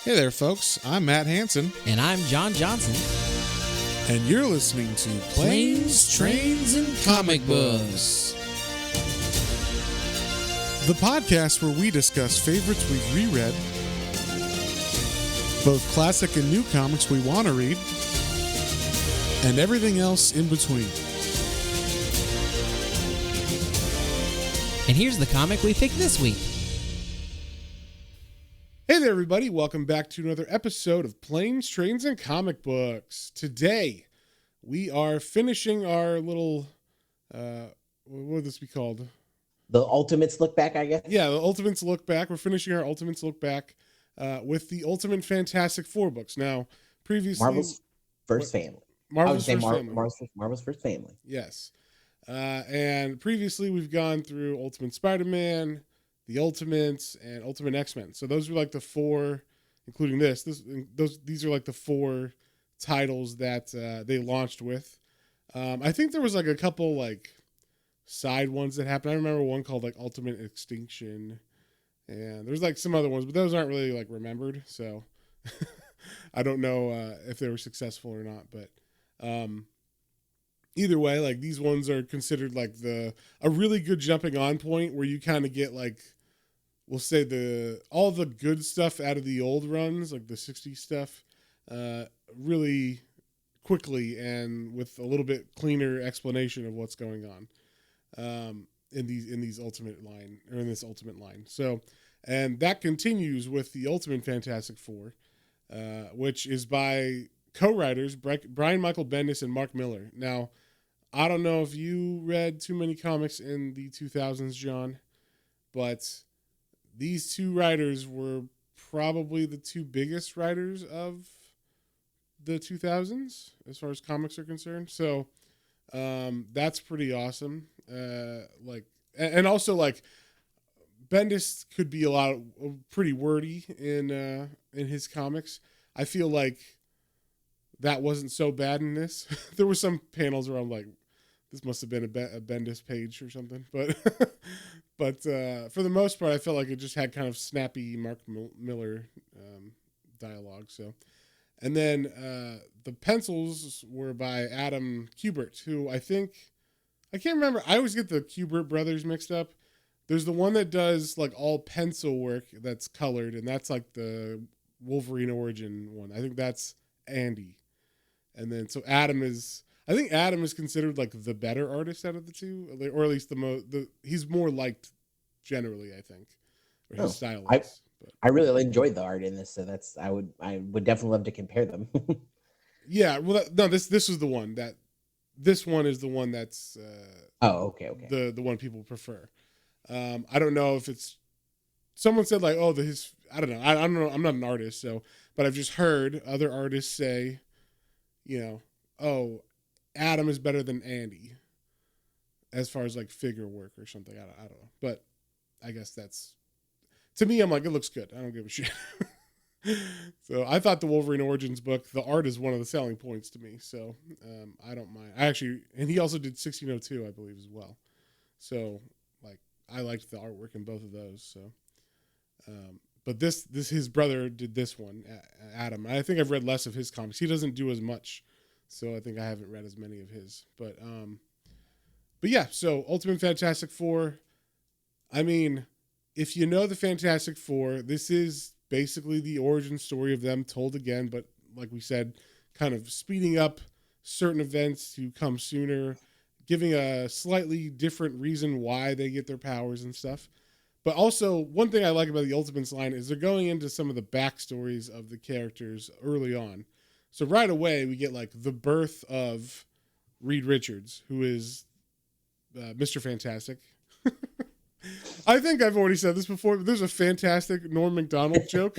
Hey there, folks. I'm Matt Hansen, And I'm John Johnson. and you're listening to Planes, Trains, and Comic Books. the podcast where we discuss favorites we've reread, both classic and new comics we want to read, and everything else in between. And here's the comic we picked this week. Hey there, everybody. Welcome back to another episode of Planes, Trains, and Comic Books. Today, we are finishing our little, what would this be called? The Ultimates look back, I guess. Yeah, the Ultimates look back. We're finishing our Ultimates look back with the Ultimate Fantastic Four books. Now, previously, Marvel's first family. Marvel's I would first say family. Marvel's first family. Yes. And previously, we've gone through Ultimate Spider-Man, the Ultimates, and Ultimate X-Men. So those were like the four, including this. These are like the four titles that they launched with. I think there was like a couple like side ones that happened. I remember one called like Ultimate Extinction, and there's like some other ones, but those aren't really like remembered. So I don't know if they were successful or not, but either way, like these ones are considered like a really good jumping on point where you kind of get like, we'll say all the good stuff out of the old runs, like the 60s stuff, really quickly and with a little bit cleaner explanation of what's going on in these ultimate line, or in this ultimate line. So, and that continues with the Ultimate Fantastic Four, which is by co-writers Brian Michael Bendis and Mark Millar. Now, I don't know if you read too many comics in the 2000s, John, but these two writers were probably the two biggest writers of the 2000s as far as comics are concerned. So that's pretty awesome. And also like Bendis could be pretty wordy in his comics. I feel like that wasn't so bad in this. There were some panels where I'm like, this must have been a Bendis page or something, but for the most part, I felt like it just had kind of snappy Mark Millar dialogue. So, and then the pencils were by Adam Kubert, who I can't remember. I always get the Kubert brothers mixed up. There's the one that does like all pencil work that's colored, and that's like the Wolverine origin one. I think that's Andy. And then so I think Adam is considered like the better artist out of the two, or at least he's more liked generally, I think, or his style is. I really enjoyed the art in this, so I would definitely love to compare them. Yeah, well, this is the one this one is the one that's okay. The one people prefer. I don't know if it's someone said like, oh, I don't know. I don't know. I'm not an artist, but I've just heard other artists say, oh, Adam is better than Andy as far as like figure work or something. I don't know, but I guess that's, to me, I'm like, it looks good. I don't give a shit. So I thought the Wolverine Origins book, the art is one of the selling points to me. So I don't mind. And he also did 1602, I believe, as well. So like, I liked the artwork in both of those. So, but this his brother did this one, Adam. I think I've read less of his comics. He doesn't do as much, so I think I haven't read as many of his. But yeah. So Ultimate Fantastic Four. I mean, if you know the Fantastic Four, this is basically the origin story of them told again, but like we said, kind of speeding up certain events to come sooner, giving a slightly different reason why they get their powers and stuff. But also, one thing I like about the Ultimates line is they're going into some of the backstories of the characters early on. So right away, we get like the birth of Reed Richards, who is Mr. Fantastic. I think I've already said this before, but there's a fantastic Norm Macdonald joke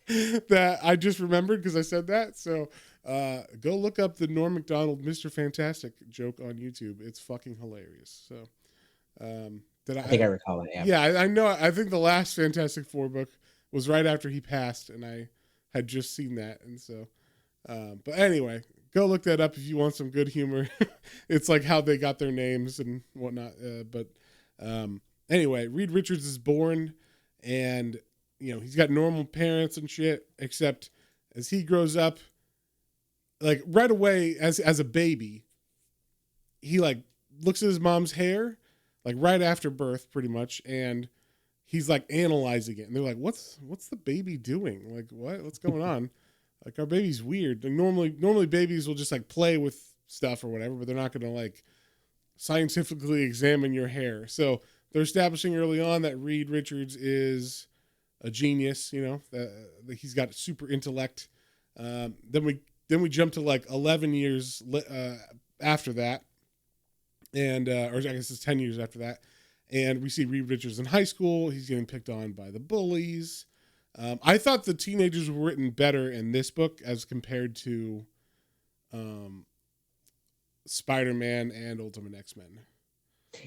that I just remembered because I said that. So go look up the Norm Macdonald Mr. Fantastic joke on YouTube. It's fucking hilarious. So I think I recall it. Yeah, I know. I think the last Fantastic Four book was right after he passed, and I had just seen that. And so, but anyway, go look that up if you want some good humor. It's like how they got their names and whatnot. Anyway, Reed Richards is born, and he's got normal parents and shit, except as he grows up, like right away as a baby, he like looks at his mom's hair, like right after birth, pretty much, and he's like analyzing it. And they're like, what's the baby doing? Like, what's going on? Like, our baby's weird. Like, normally babies will just like play with stuff or whatever, but they're not gonna like scientifically examine your hair. So they're establishing early on that Reed Richards is a genius, that he's got super intellect. Then we jump to like 11 years after that, and or I guess it's 10 years after that, and we see Reed Richards in high school. He's getting picked on by the bullies. I thought the teenagers were written better in this book as compared to Spider-Man and Ultimate X-Men.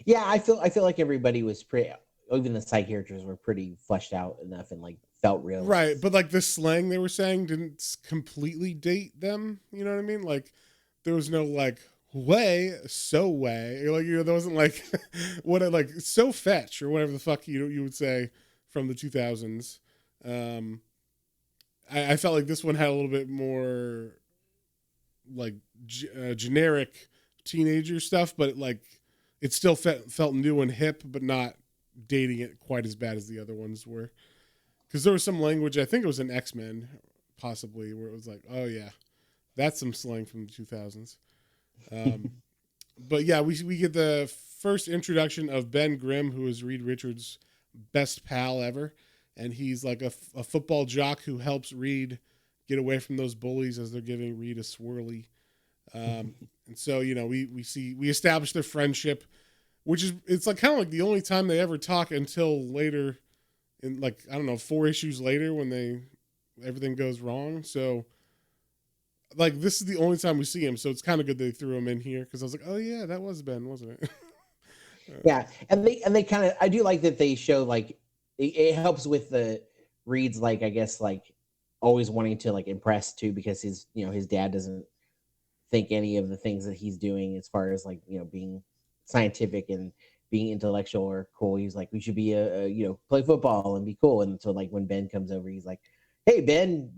Yeah, I feel like everybody was pretty. Even the side characters were pretty fleshed out enough and like felt real. Right, but like the slang they were saying didn't completely date them. You know what I mean? Like there was no like way, so way. Like there wasn't like like so fetch or whatever the fuck you would say from the 2000s. I felt like this one had a little bit more like generic teenager stuff, but like it still felt new and hip, but not dating it quite as bad as the other ones were. Because there was some language, I think it was in X-Men, possibly, where it was like, oh yeah, that's some slang from the 2000s. But yeah, we get the first introduction of Ben Grimm, who is Reed Richards' best pal ever. And he's like a football jock who helps Reed get away from those bullies as they're giving Reed a swirly. And so, we establish their friendship, which is, it's like kind of like the only time they ever talk until later in like, I don't know, 4 issues later when everything goes wrong. So like, this is the only time we see him. So it's kind of good they threw him in here. Cause I was like, oh yeah, that was Ben, wasn't it? Yeah. And they kind of, I do like that they show like, it helps with the Reed's, like, I guess, like always wanting to like impress too, because his dad doesn't think any of the things that he's doing as far as like, being scientific and being intellectual or cool. He's like, we should be play football and be cool. And so like when Ben comes over, he's like, hey, Ben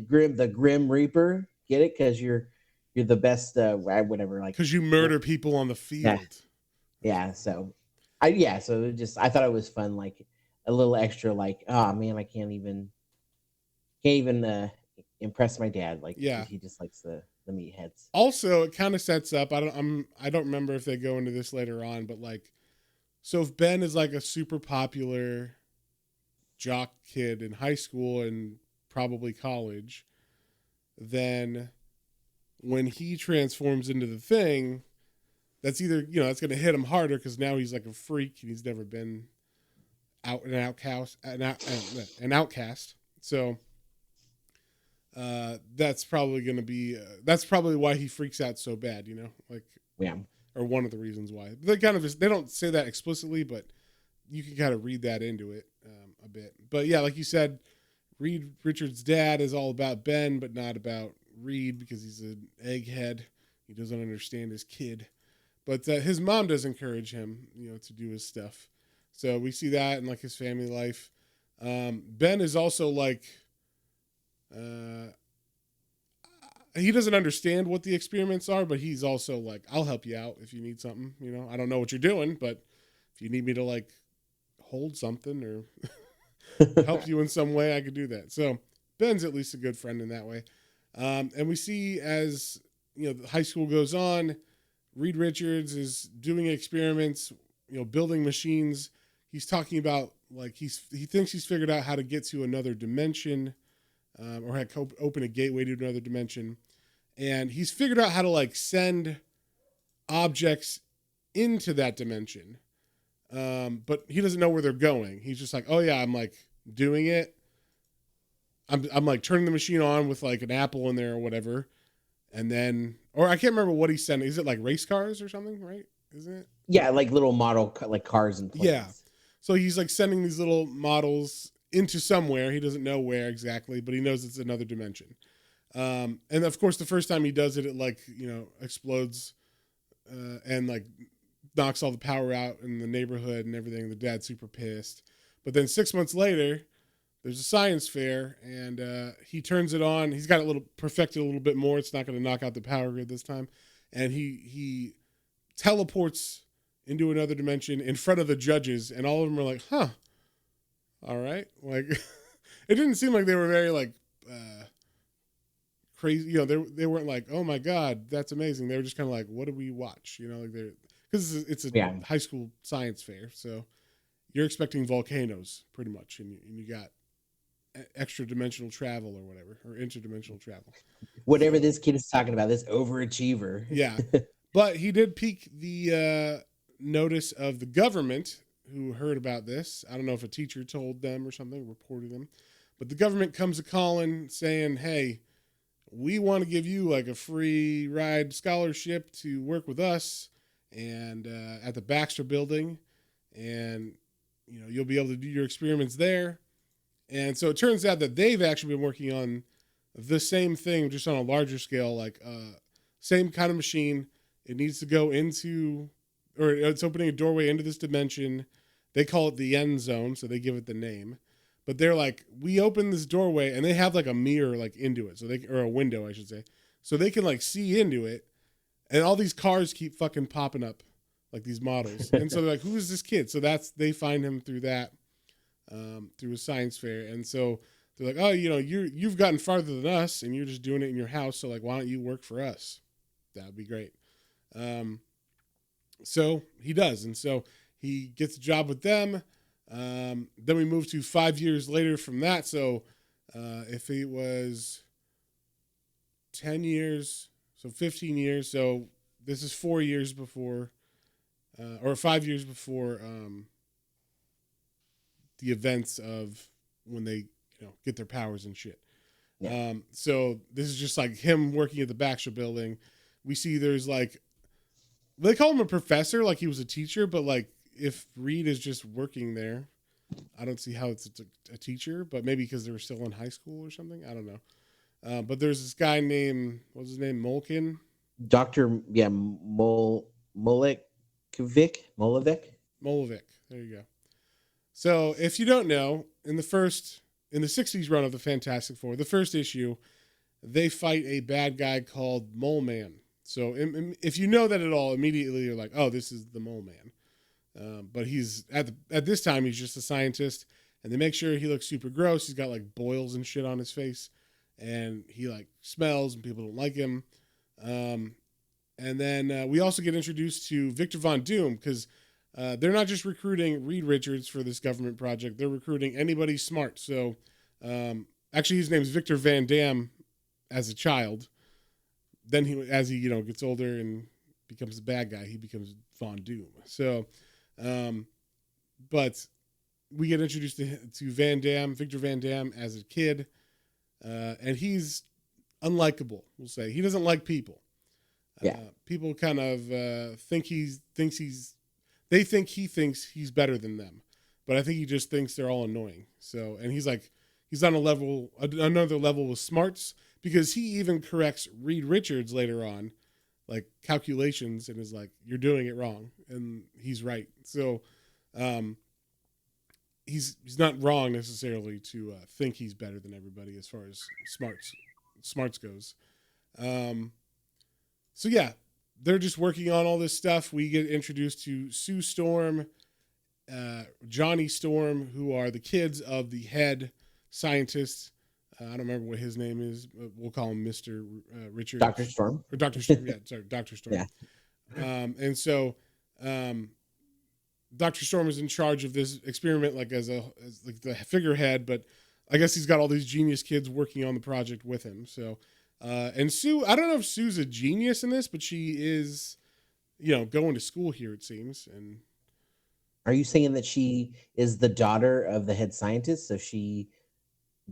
Grimm, the Grim Reaper, get it? Because you're the best, whatever. Like, because you murder people on the field. Yeah. So I thought it was fun. Like a little extra, like, oh man, I can't even impress my dad. Like, yeah, he just likes the meatheads. Also, it kind of sets up. I don't remember if they go into this later on, but like, so if Ben is like a super popular jock kid in high school and probably college, then when he transforms into the Thing, that's either that's going to hit him harder because now he's like a freak and he's never been an outcast. So that's probably going to be that's probably why he freaks out so bad, like, yeah, or one of the reasons why. They don't say that explicitly, but you can kind of read that into it a bit. But yeah, like you said, Reed Richards' dad is all about Ben, but not about Reed because he's an egghead. He doesn't understand his kid. But his mom does encourage him, to do his stuff. So we see that in like his family life. Ben is also like, he doesn't understand what the experiments are, but he's also like, I'll help you out if you need something. I don't know what you're doing, but if you need me to like hold something or help you in some way, I could do that. So Ben's at least a good friend in that way. And we see as high school goes on, Reed Richards is doing experiments, building machines. He's talking about like he thinks he's figured out how to get to another dimension, or open a gateway to another dimension, and he's figured out how to like send objects into that dimension, but he doesn't know where they're going. He's just like, oh yeah, I'm like doing it. I'm like turning the machine on with like an apple in there or whatever, and then, or I can't remember what he's sending. Is it like race cars or something, right? Isn't it? Yeah, like little model like cars and planes. Yeah. So he's like sending these little models into somewhere. He doesn't know where exactly, but he knows it's another dimension. And of course, the first time he does it, it like, explodes and like knocks all the power out in the neighborhood and everything. The dad's super pissed. But then 6 months later, there's a science fair, and he turns it on. He's got it a little perfected a little bit more. It's not going to knock out the power grid this time, and he teleports into another dimension in front of the judges, and all of them are like, "Huh, all right." Like, it didn't seem like they were very like crazy. You know, they weren't like, "Oh my god, that's amazing." They were just kind of like, "What do we watch?" You know, like they're because it's a high school science fair, so you're expecting volcanoes pretty much, and you got extra dimensional travel or whatever, or interdimensional travel. Whatever this kid is talking about, this overachiever. Yeah. But he did pique the notice of the government who heard about this. I don't know if a teacher told them or something, reported them. But the government comes a calling saying, hey, we want to give you like a free ride scholarship to work with us and at the Baxter building. And, you know, you'll be able to do your experiments there. And so it turns out that they've actually been working on the same thing, just on a larger scale, like same kind of machine. It needs to go into, or it's opening a doorway into this dimension. They call it the end zone, so they give it the name. But they're like, we open this doorway, and they have like a mirror like into it, so they, or a window, I should say, so they can like see into it. And all these cars keep fucking popping up, like these models. And so they're like, who is this kid? So they find him through that, through a science fair. And so they're like, oh, you know, you've gotten farther than us, and you're just doing it in your house. So like, why don't you work for us? That would be great. So he does. And so he gets a job with them. Then we move to 5 years later from that. So if it was 10 years, so 15 years. So this is 4 years before, or 5 years before the events of when they, you know, get their powers and shit. Yeah. So this is just like him working at the Baxter building. We see there's like, they call him a professor, like he was a teacher, but like if Reed is just working there, I don't see how it's a teacher, but maybe because they were still in high school or something. I don't know. But there's this guy named, what's his name? Molkin? Dr. Yeah, Molevic. There you go. So if you don't know, in the 60s run of the Fantastic Four, the first issue, they fight a bad guy called Mole Man. So if you know that at all, immediately you're like, oh, this is the Mole Man. But he's at this time, he's just a scientist, and they make sure he looks super gross. He's got like boils and shit on his face, and he like smells, and people don't like him. And then we also get introduced to Victor Von Doom, because they're not just recruiting Reed Richards for this government project. They're recruiting anybody smart. So actually, his name's Victor Van Dam as a child. Then as he gets older and becomes the bad guy, he becomes Von Doom. So, but we get introduced to Victor Van Dam as a kid, and he's unlikable. We'll say he doesn't like people. Yeah, people kind of think he thinks he's better than them, but I think he just thinks they're all annoying. So, and he's on another level with smarts, because he even corrects Reed Richards later on, like calculations, and is like, you're doing it wrong, and he's right. So he's not wrong necessarily to think he's better than everybody as far as smarts goes. So yeah, they're just working on all this stuff. We get introduced to Sue Storm, Johnny Storm, who are the kids of the head scientist. I don't remember what his name is, but we'll call him Mr. Richard. Dr. Storm. Or Dr. Storm, yeah, sorry, Dr. Storm. Yeah. And so Dr. Storm is in charge of this experiment, like as like the figurehead, but I guess he's got all these genius kids working on the project with him. So, and Sue, I don't know if Sue's a genius in this, but she is, going to school here, it seems. And are you saying that she is the daughter of the head scientist, so she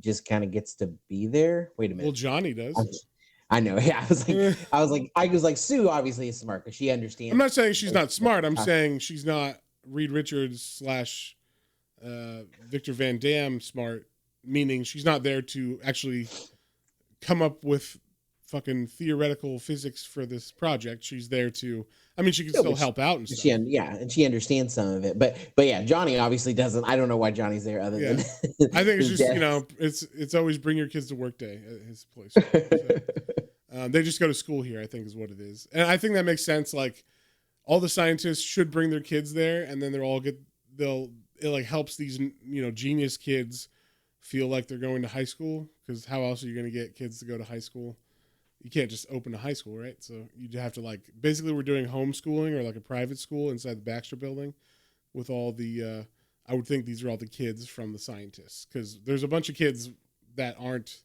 just kind of gets to be there? Wait a minute. Well, Johnny does. I know. Yeah, I was like, Sue obviously is smart because she understands. I'm not saying she's not smart. I'm saying she's not Reed Richards / Victor Van Dam smart, meaning she's not there to actually come up with fucking theoretical physics for this project. She's there to, I mean, she can Yeah, still but help out and stuff. and she understands some of it, but yeah, Johnny obviously doesn't. I don't know why Johnny's there other than Yeah. I think it's his just, death. it's always bring your kids to work day at his place. So, they just go to school here, I think is what it is. And I think that makes sense. Like all the scientists should bring their kids there, and then it like helps these, genius kids feel like they're going to high school, because how else are you going to get kids to go to high school? You can't just open a high school, right? So you'd have to like, basically we're doing homeschooling or like a private school inside the Baxter building with all the, I would think these are all the kids from the scientists, because there's a bunch of kids that aren't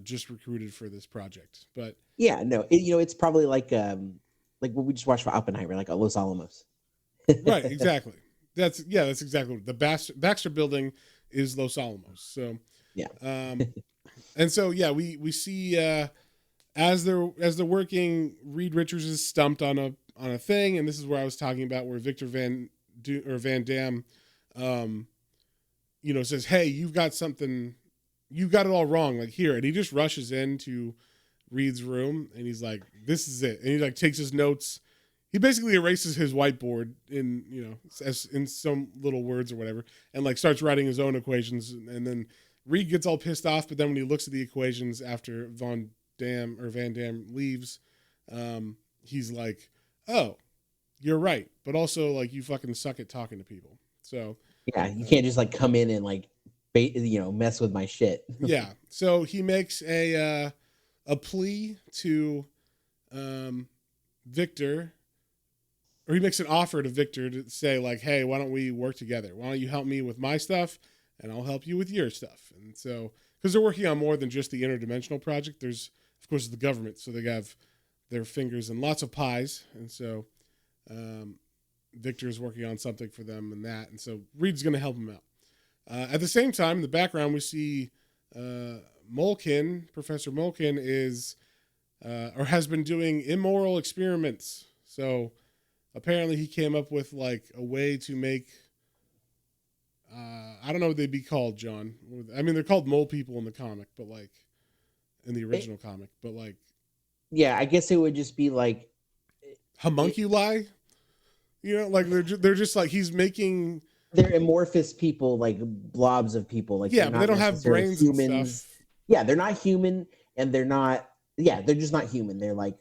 just recruited for this project. But Yeah, no, it's probably like what we just watched for Oppenheimer, like Los Alamos. right, exactly. That's exactly what the Baxter building is, Los Alamos. So Yeah. and so yeah, we see as they're working, Reed Richards is stumped on a thing, and this is where I was talking about where Victor Van Dam, says, "Hey, you've got something, you got it all wrong. Like here," and he just rushes into Reed's room, and he's like, "This is it," and he like takes his notes. He basically erases his whiteboard as in some little words or whatever, and like starts writing his own equations, and then Reed gets all pissed off, but then when he looks at the equations after Van Dam leaves, he's like, "Oh, you're right, but also like you fucking suck at talking to people." So Yeah, you can't just like come in and like mess with my shit. yeah, so he makes a plea to Victor, or he makes an offer to Victor to say like, "Hey, why don't we work together? Why don't you help me with my stuff, and I'll help you with your stuff?" And so, because they're working on more than just the interdimensional project, there's of course the government, so they have their fingers in lots of pies, and so Victor's working on something for them and that, and so Reed's going to help him out. At the same time, in the background, we see Molkin. Professor Molkin is or has been doing immoral experiments. So apparently he came up with like a way to make I don't know what they'd be called, John. I mean, they're called mole people in the comic, but like in the original comic, but like Yeah, I guess it would just be like homunculi. Like they're just like he's making. they're amorphous people, like blobs of people. Like Yeah, but they don't have brains and stuff. Yeah, they're not human, and they're not. Yeah, they're just not human. They're like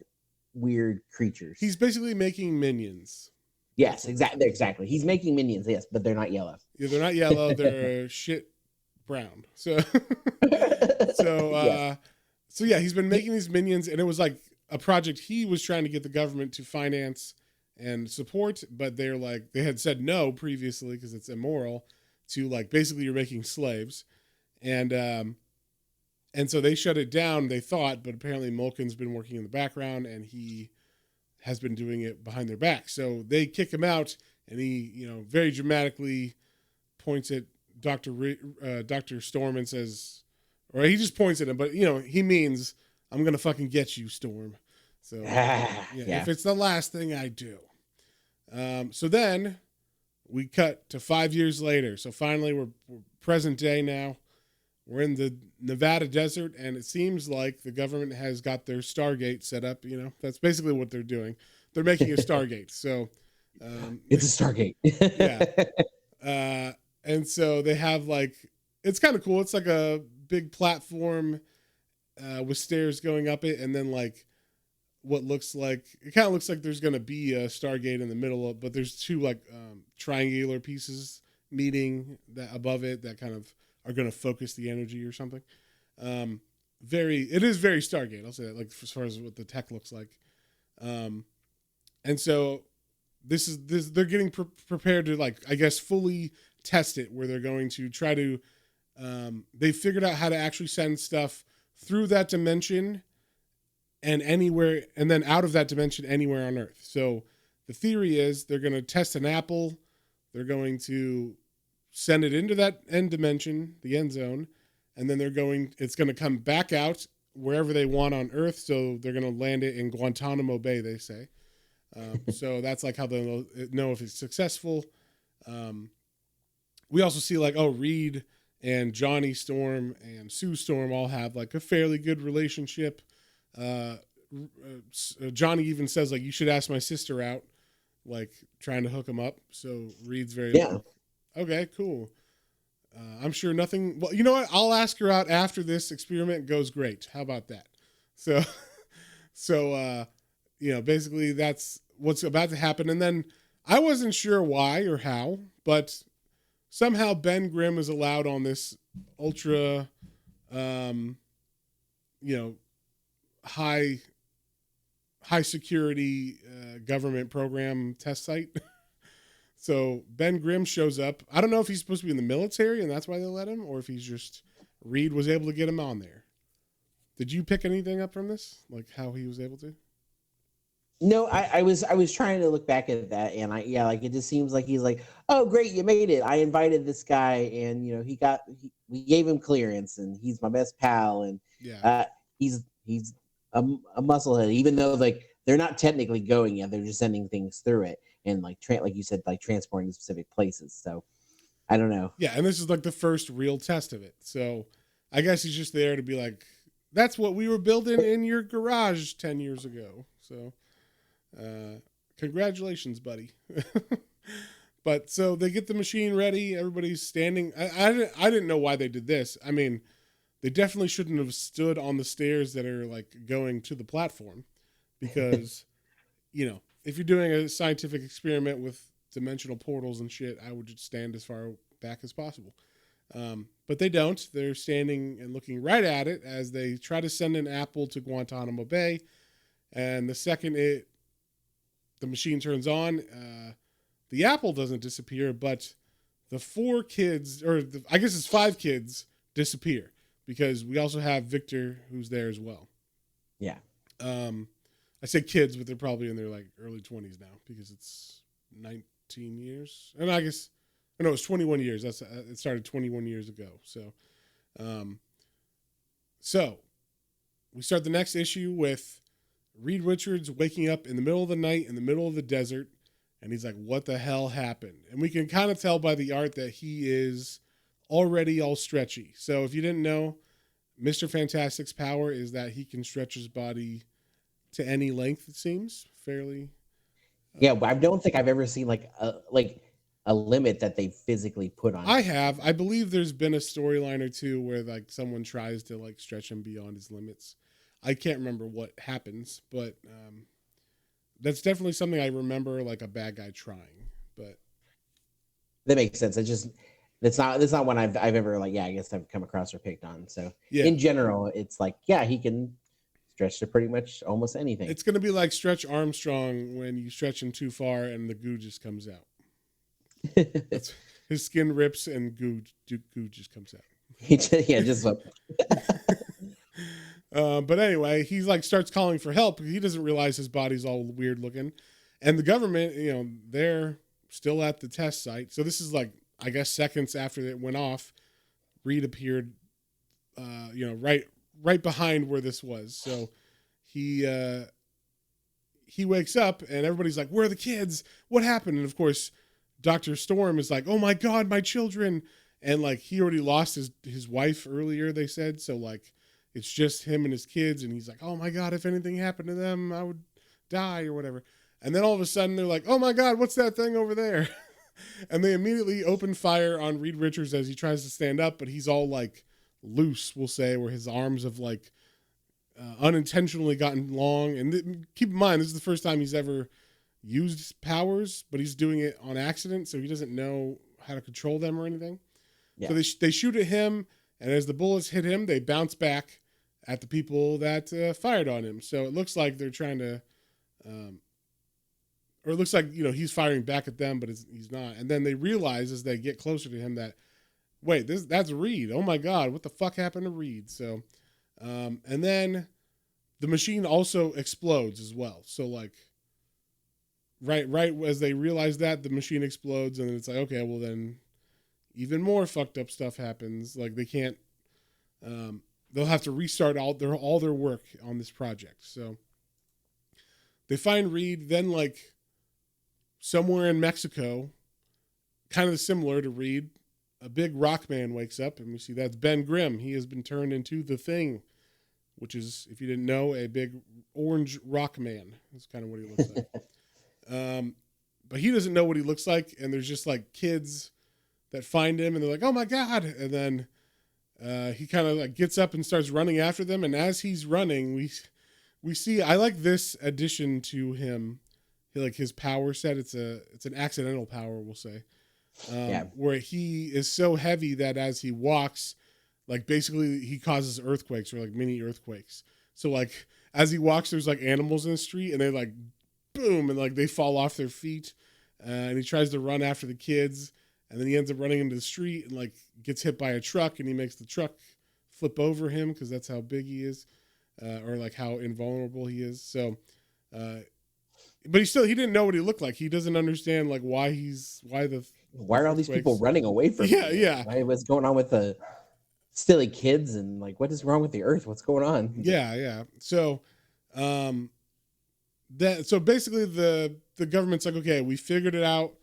weird creatures. He's basically making minions. Yes, exactly. He's making minions. Yes, but they're not yellow. Yeah, they're not yellow. They're shit brown. So, Yes. so yeah, he's been making these minions, and it was like a project he was trying to get the government to finance and support, but they had said no previously because it's immoral to like basically you're making slaves, and so they shut it down. They thought, but apparently Mulkin's been working in the background, and he has been doing it behind their back. So they kick him out, and he, very dramatically points at Dr. Storm and says, or he just points at him, but he means, "I'm gonna fucking get you, Storm." So yeah, if it's the last thing I do. So then we cut to 5 years later. So finally we're present day now. We're in the Nevada desert, and it seems like the government has got their Stargate set up. That's basically what they're doing. They're making a Stargate. So it's a Stargate. yeah. And so they have like, it's kind of cool. It's like a big platform with stairs going up it, and then like it kind of looks like there's going to be a Stargate in the middle but there's two like triangular pieces meeting that above it that kind of are going to focus the energy or something. It is very Stargate, I'll say that, like as far as what the tech looks like. And so they're getting prepared to like, I guess, fully test it, where they're going to try to they figured out how to actually send stuff through that dimension and anywhere, and then out of that dimension anywhere on Earth. So the theory is they're going to test an apple, they're going to send it into that end dimension, the end zone, and then it's going to come back out wherever they want on Earth. So they're going to land it in Guantanamo Bay, they say. So that's like how they'll know if it's successful. We also see like, Reed and Johnny Storm and Sue Storm all have like a fairly good relationship. Johnny even says like, you should ask my sister out, like trying to hook him up. So Reed's very Yeah. like, okay, cool. I'm sure nothing. Well, you know what? I'll ask her out after this experiment goes great. How about that? So, basically that's what's about to happen. And then I wasn't sure why or how, but somehow Ben Grimm is allowed on this ultra, high security government program test site. So Ben Grimm shows up. I don't know if he's supposed to be in the military and that's why they let him, or if he's just Reed was able to get him on there. Did you pick anything up from this, like how he was able to? No, I was trying to look back at that, and like it just seems like he's like, oh great, you made it. I invited this guy, and we gave him clearance, and he's my best pal, and Yeah, he's a musclehead, even though like they're not technically going yet, they're just sending things through it, and like like you said, like transporting to specific places. So I don't know. yeah, and this is like the first real test of it. So I guess he's just there to be like, that's what we were building in your garage 10 years ago. So congratulations, buddy. But so they get the machine ready. Everybody's standing. I didn't know why they did this. I mean, they definitely shouldn't have stood on the stairs that are like going to the platform, because, if you're doing a scientific experiment with dimensional portals and shit, I would just stand as far back as possible. But they don't. They're standing and looking right at it as they try to send an apple to Guantanamo Bay. And the second the machine turns on, the apple doesn't disappear, but the 4 kids, I guess it's 5 kids, disappear, because we also have Victor who's there as well. Yeah. I say kids, but they're probably in their like early 20s now, because it's 19 years. And I guess, no, it's 21 years. It started 21 years ago. So, so we start the next issue with Reed Richards waking up in the middle of the night in the middle of the desert, and he's like, what the hell happened? And we can kind of tell by the art that he is already all stretchy. So if you didn't know, Mr. Fantastic's power is that he can stretch his body to any length, it seems, fairly. Yeah, but I don't think I've ever seen like a limit that they physically put on. I have. I believe there's been a storyline or two where like someone tries to like stretch him beyond his limits. I can't remember what happens, but that's definitely something I remember, like a bad guy trying. But that makes sense. That's not one I've ever like, I guess I've come across or picked on. So yeah, in general, it's like, yeah, he can stretch to pretty much almost anything. it's gonna be like Stretch Armstrong when you stretch him too far and the goo just comes out. His skin rips and goo just comes out. Yeah, just like. But anyway, he's like starts calling for help. He doesn't realize his body's all weird looking, and the government, they're still at the test site. So this is like, I guess, seconds after it went off. Reed appeared, right behind where this was. So he wakes up and everybody's like, "Where are the kids? What happened?" And of course, Dr. Storm is like, "Oh my God, my children!" And like he already lost his wife earlier, they said. So like it's just him and his kids, and he's like, "Oh my God, if anything happened to them, I would die," or whatever. And then all of a sudden they're like, "Oh my God, what's that thing over there?" And they immediately open fire on Reed Richards as he tries to stand up, but he's all like loose, we'll say, where his arms have like unintentionally gotten long. And keep in mind, this is the first time he's ever used powers, but he's doing it on accident, so he doesn't know how to control them or anything. Yeah. So they shoot at him, and as the bullets hit him, they bounce back at the people that fired on him. So it looks like they're trying to, or it looks like he's firing back at them, but he's not. And then they realize as they get closer to him that, wait, that's Reed. Oh my God, what the fuck happened to Reed? So, and then the machine also explodes as well. So like, right as they realize that, the machine explodes, and it's like, okay, well then even more fucked up stuff happens. Like they can't, they'll have to restart all their work on this project. So they find Reed, then like somewhere in Mexico, kind of similar to Reed, a big rock man wakes up, and we see that's Ben Grimm. He has been turned into the Thing, which is, if you didn't know, a big orange rock man. That's kind of what he looks like. But he doesn't know what he looks like, and there's just like kids that find him, and they're like, "Oh my god!" And then he kind of like gets up and starts running after them. And as he's running, we see. I like this addition to him, like his power set. It's an accidental power, we'll say, where he is so heavy that as he walks, like basically he causes earthquakes or like mini earthquakes. So like as he walks, there's like animals in the street, and they like boom, and like they fall off their feet, and he tries to run after the kids, and then he ends up running into the street and like gets hit by a truck, and he makes the truck flip over him because that's how big he is, or like how invulnerable he is. So, but he didn't know what he looked like. He doesn't understand like why are all these people running away from me? Yeah. What's going on with the silly kids, and like what is wrong with the earth? What's going on? Yeah. So, so basically the government's like, okay, we figured it out,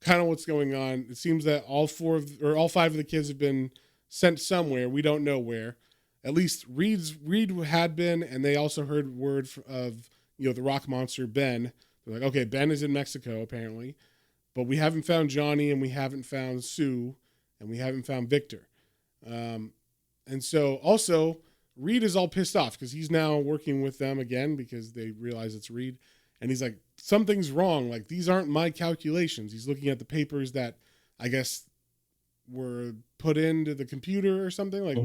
kind of what's going on. It seems that all 5 of the kids have been sent somewhere. We don't know where. At least Reed had been, and they also heard word of the rock monster Ben. They're like, okay, Ben is in Mexico apparently, but we haven't found Johnny, and we haven't found Sue, and we haven't found Victor. And so also Reed is all pissed off because he's now working with them again because they realize it's Reed. And he's like, something's wrong. Like, these aren't my calculations. He's looking at the papers that I guess were put into the computer or something, like,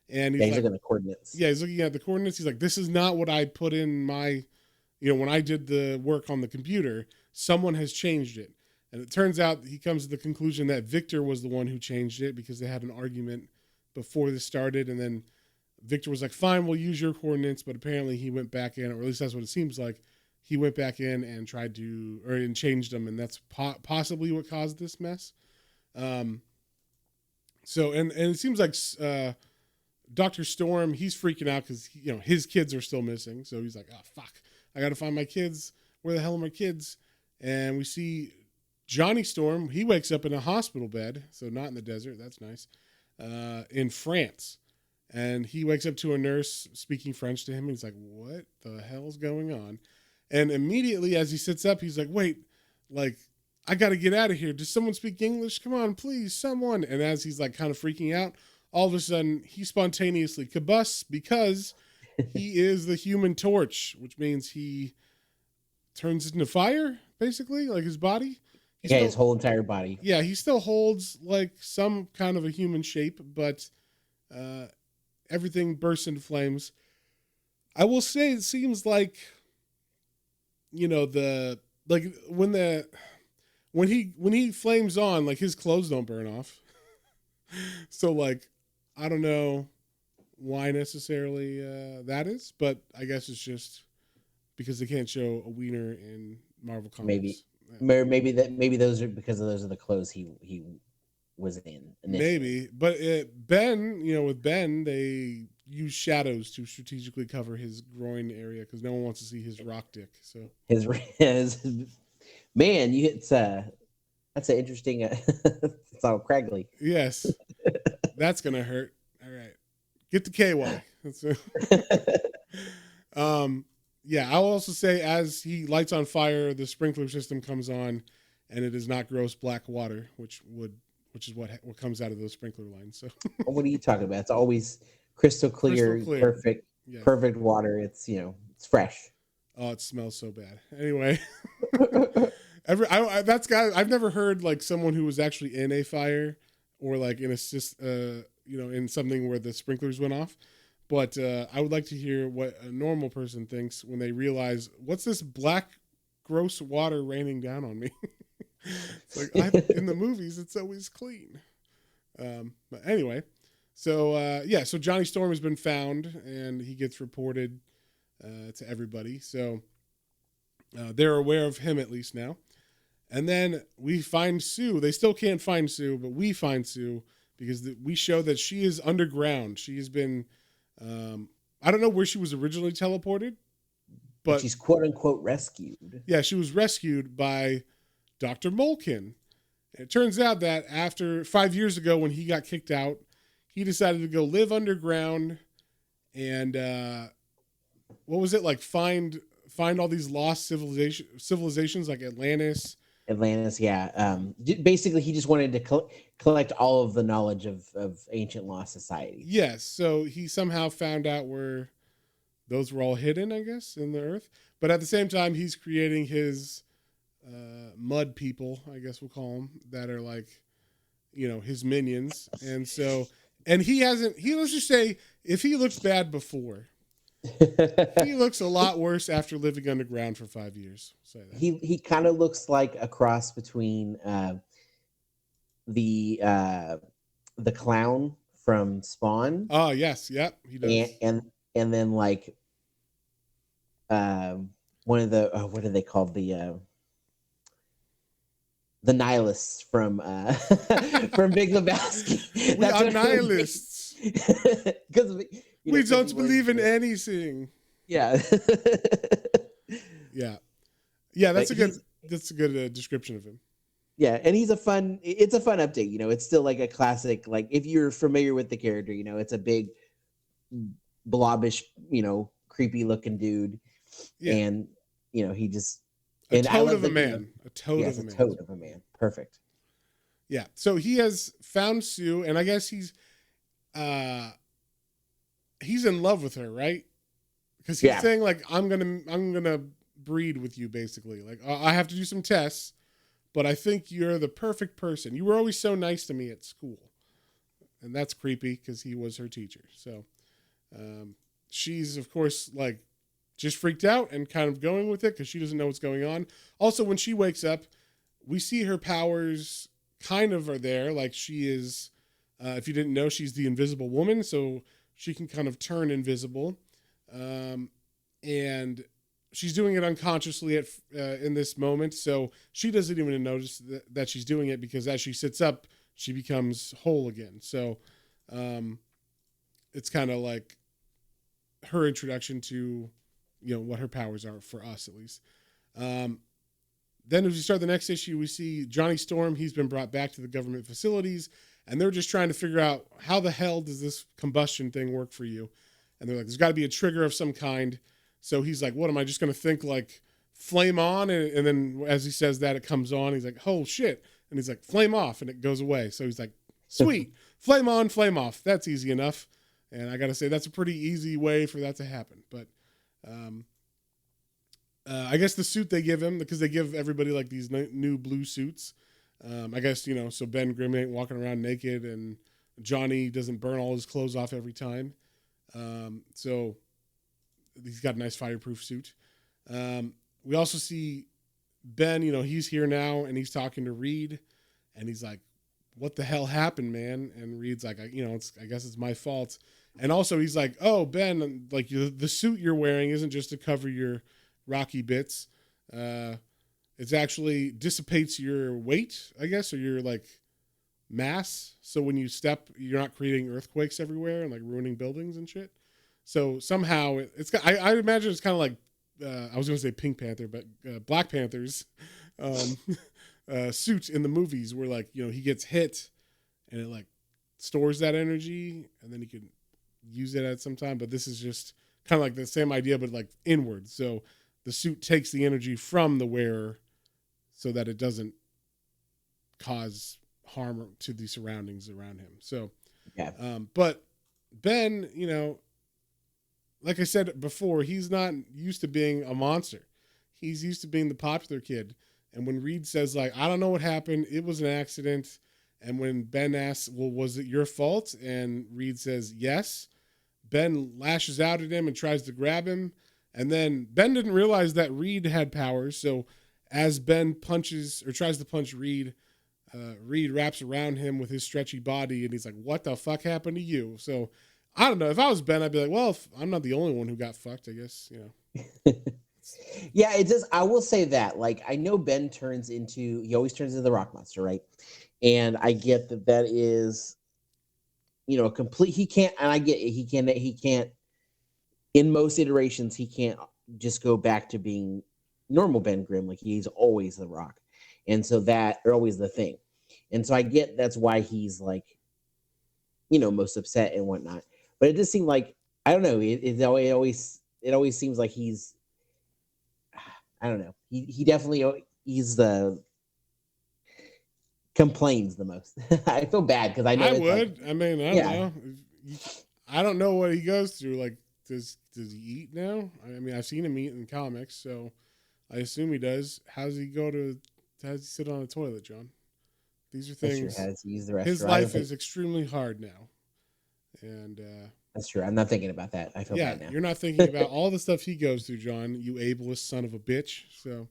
and he's looking at the coordinates. Yeah, he's looking at the coordinates. He's like, this is not what I put in my, when I did the work on the computer, someone has changed it. And it turns out he comes to the conclusion that Victor was the one who changed it because they had an argument before this started. And then Victor was like, fine, we'll use your coordinates. But apparently he went back in, or at least that's what it seems like. He went back in and and changed them. And that's possibly what caused this mess. So, and it seems like Dr. Storm, he's freaking out because, his kids are still missing. So he's like, oh, fuck, I got to find my kids. Where the hell are my kids? And we see Johnny Storm. He wakes up in a hospital bed. So not in the desert. That's nice. In France. And he wakes up to a nurse speaking French to him. And he's like, what the hell's going on? And immediately as he sits up, he's like, wait, like, I got to get out of here. Does someone speak English? Come on, please, someone. And as he's like kind of freaking out, all of a sudden he spontaneously combusts because he is the Human Torch, which means he turns into fire, basically, like his body. His whole entire body. Yeah, he still holds like some kind of a human shape, but everything bursts into flames. I will say it seems like, when he flames on, like his clothes don't burn off. So like, I don't know why necessarily that is, but I guess it's just because they can't show a wiener in Marvel Comics. Maybe those are because those are the clothes he was in initially. Maybe, but Ben, with Ben, they use shadows to strategically cover his groin area because no one wants to see his rock dick. So his man, that's an interesting. It's all craggly. Yes, that's gonna hurt. All right, get the KY. Yeah, I'll also say as he lights on fire, the sprinkler system comes on, and it is not gross black water, which is what comes out of those sprinkler lines. So what are you talking about? It's always crystal clear. Perfect, yeah. Perfect water. It's it's fresh. Oh, it smells so bad. Anyway, I've never heard like someone who was actually in a fire or like in in something where the sprinklers went off. But I would like to hear what a normal person thinks when they realize, what's this black, gross water raining down on me? It's like in the movies, it's always clean. But anyway, so so Johnny Storm has been found, and he gets reported to everybody. So they're aware of him at least now. And then we find Sue. They still can't find Sue, but we find Sue because we show that she is underground. She has been... I don't know where she was originally teleported, but she's quote unquote rescued. Yeah, she was rescued by Dr. Molkin. And it turns out that after 5 years ago, when he got kicked out, he decided to go live underground and what was it like? Find all these lost civilizations like Atlantis. Atlantis, yeah. Basically, he just wanted to collect all of the knowledge of ancient lost societies. Yes, so he somehow found out where those were all hidden, I guess, in the earth. But at the same time, he's creating his mud people, I guess we'll call them, that are like, his minions. And so, and let's just say, if he looks bad before, he looks a lot worse after living underground for 5 years. Say that. He kind of looks like a cross between the clown from Spawn. Oh yes, yep, he does. And then like one of the what are they called, the nihilists from from Big Lebowski. We are nihilists because we don't believe in anything. Yeah. Yeah. That's a good description of him. Yeah, and it's a fun update. It's still like a classic. Like if you're familiar with the character, it's a big blobbish, creepy looking dude. Yeah. And he just a toad of a man. A toad of a man. Perfect. Yeah. So he has found Sue, and I guess he's in love with her, right? Because he's saying like, I'm gonna breed with you, basically. Like I have to do some tests, but I think you're the perfect person. You were always so nice to me at school, and that's creepy because he was her teacher. So she's of course like just freaked out and kind of going with it because she doesn't know what's going on. Also, when she wakes up, we see her powers kind of are there. Like she is, if you didn't know, she's the Invisible Woman, so she can kind of turn invisible. And she's doing it unconsciously in this moment. So she doesn't even notice that she's doing it because as she sits up, she becomes whole again. So it's kind of like her introduction to, what her powers are for us, at least. Then as we start the next issue, we see Johnny Storm. He's been brought back to the government facilities, and they're just trying to figure out how the hell does this combustion thing work for you? And they're like, there's got to be a trigger of some kind. So he's like, what am I just going to think like flame on? And then as he says that, it comes on. He's like, oh shit. And he's like, flame off. And it goes away. So he's like, sweet, flame on, flame off. That's easy enough. And I got to say, that's a pretty easy way for that to happen. But I guess the suit they give him, because they give everybody like these new blue suits. I guess, so Ben Grimm ain't walking around naked and Johnny doesn't burn all his clothes off every time. So he's got a nice fireproof suit. We also see Ben, he's here now and he's talking to Reed and he's like, what the hell happened, man? And Reed's like, I guess it's my fault. And also he's like, oh, Ben, like the suit you're wearing isn't just to cover your rocky bits. It's actually dissipates your weight, I guess, or your like mass. So when you step, you're not creating earthquakes everywhere and like ruining buildings and shit. So somehow I imagine it's kind of like, I was going to say Pink Panther, but Black Panther's suit in the movies where like, he gets hit and it like stores that energy and then he can use it at some time. But this is just kind of like the same idea, but like inward. So the suit takes the energy from the wearer so that it doesn't cause harm to the surroundings around him. So, yeah. But Ben, like I said before, he's not used to being a monster. He's used to being the popular kid. And when Reed says like, I don't know what happened, it was an accident. And when Ben asks, well, was it your fault? And Reed says, yes. Ben lashes out at him and tries to grab him. And then Ben didn't realize that Reed had powers. So as Ben punches or tries to punch Reed, Reed wraps around him with his stretchy body. And he's like, what the fuck happened to you? So I don't know. If I was Ben, I'd be like, well, I'm not the only one who got fucked, I guess, Yeah, it does. I will say that, like, I know Ben he always turns into the rock monster, right? And I get that is, a complete, he can't, and I get it, he can't, in most iterations, he can't just go back to being normal Ben Grimm. Like, he's always the rock. And so or always the thing. And so I get that's why he's like, most upset and whatnot. But it just seemed like I don't know. It always seems like he's. I don't know. He definitely he's the complains the most. I feel bad because I know I it's like would. I mean, I don't yeah. know. I don't know what he goes through. Like, does he eat now? I mean, I've seen him eat in comics, so I assume he does. How does he go to? How does he sit on a toilet, John? These are That's true. things. Has used the His restroom. life is extremely hard now, and That's true. I'm not thinking about that. I feel yeah, bad now. you're not thinking about all the stuff he goes through, John. You ableist son of a bitch. So,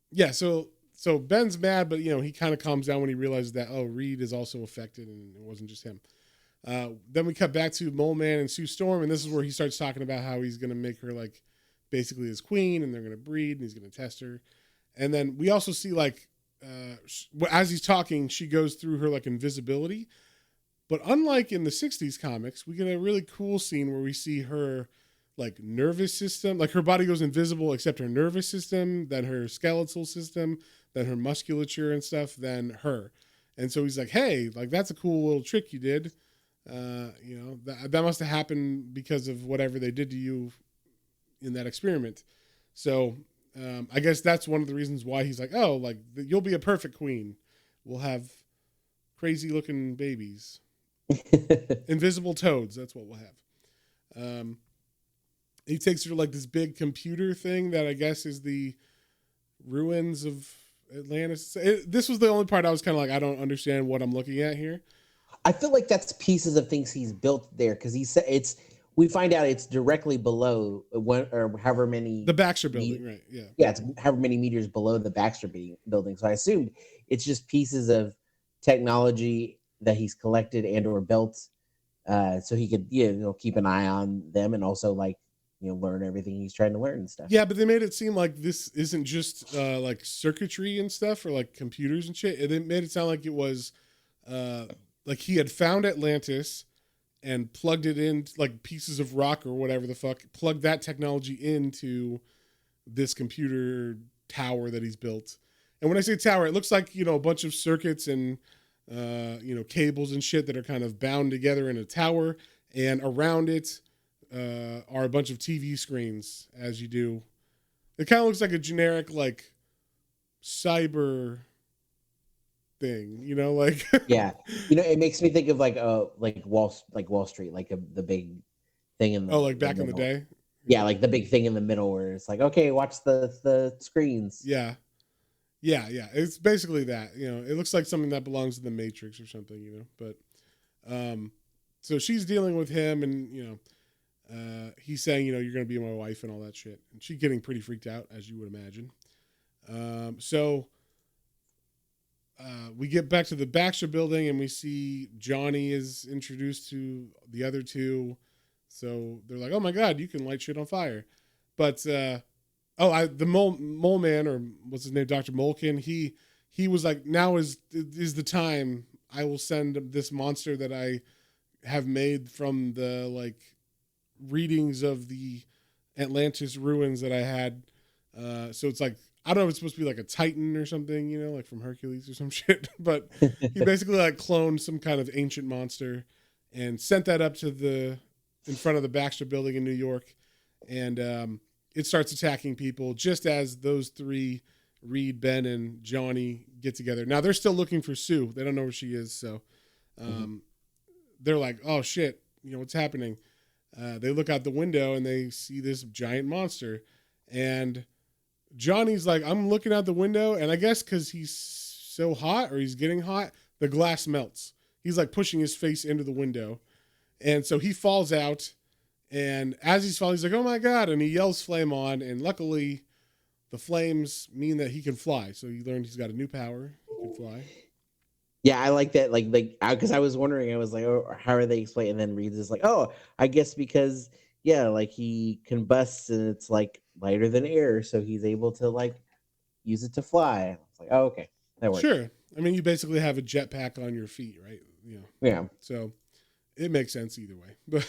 yeah. So Ben's mad, but he kind of calms down when he realizes that Reed is also affected, and it wasn't just him. Then we cut back to Mole Man and Sue Storm, and this is where he starts talking about how he's gonna make her like basically his queen, and they're gonna breed, and he's gonna test her. And then we also see like as he's talking, she goes through her like invisibility. But unlike in the 60s comics, we get a really cool scene where we see her like nervous system, like her body goes invisible except her nervous system, then her skeletal system, then her musculature and stuff, then her. And so he's like, hey, like that's a cool little trick you did. That must have happened because of whatever they did to you in that experiment. So I guess that's one of the reasons why he's like, oh, like you'll be a perfect queen. We'll have crazy looking babies. Invisible toads, that's what we'll have. He takes her to like this big computer thing that I guess is the ruins of Atlantis. This was the only part I was kind of like, I don't understand what I'm looking at here. I feel like that's pieces of things he's built there because he said it's. We find out it's directly below one or however many the Baxter Building, right? Yeah, it's however many meters below the Baxter Building. So I assumed it's just pieces of technology that he's collected and or built, so he could keep an eye on them and also like learn everything he's trying to learn and stuff. Yeah, but they made it seem like this isn't just like circuitry and stuff or like computers and shit. They made it sound like it was like he had found Atlantis and plugged it in like pieces of rock or whatever the fuck, plugged that technology into this computer tower that he's built. And when I say tower, it looks like, a bunch of circuits and, cables and shit that are kind of bound together in a tower. And around it are a bunch of TV screens, as you do. It kind of looks like a generic, like, cyber thing, like yeah, it makes me think of like Wall Street, like the big thing in the like back in the day. Yeah, like the big thing in the middle where it's like, okay, watch the screens. Yeah, it's basically that. It looks like something that belongs to the Matrix or something. But so she's dealing with him, and he's saying, you're gonna be my wife and all that shit, and she's getting pretty freaked out, as you would imagine. So we get back to the Baxter Building, and we see Johnny is introduced to the other two. So they're like, "Oh my god, you can light shit on fire!" But the mole man, or what's his name, Dr. Molkin, he was like, "Now is the time. I will send this monster that I have made from the like readings of the Atlantis ruins that I had." So it's like, I don't know if it's supposed to be like a Titan or something, like from Hercules or some shit. But he basically like cloned some kind of ancient monster and sent that up to in front of the Baxter Building in New York. And it starts attacking people just as those three, Reed, Ben, and Johnny, get together. Now they're still looking for Sue. They don't know where she is. So they're like, oh shit, what's happening? They look out the window and they see this giant monster. And Johnny's like, I'm looking out the window, and I guess because he's so hot, or he's getting hot, the glass melts. He's like pushing his face into the window. And so he falls out, and as he's falling, he's like, oh my God, and he yells flame on, and luckily the flames mean that he can fly. So he learned he's got a new power. He can fly. Yeah, I like that. Like, because I was wondering, I was like, oh, how are they explaining? And then Reed's is like, oh, I guess because, yeah, like he combusts and it's like lighter than air. So he's able to like use it to fly. It's like, oh, okay. That works. Sure. I mean, you basically have a jetpack on your feet, right? Yeah. So it makes sense either way. But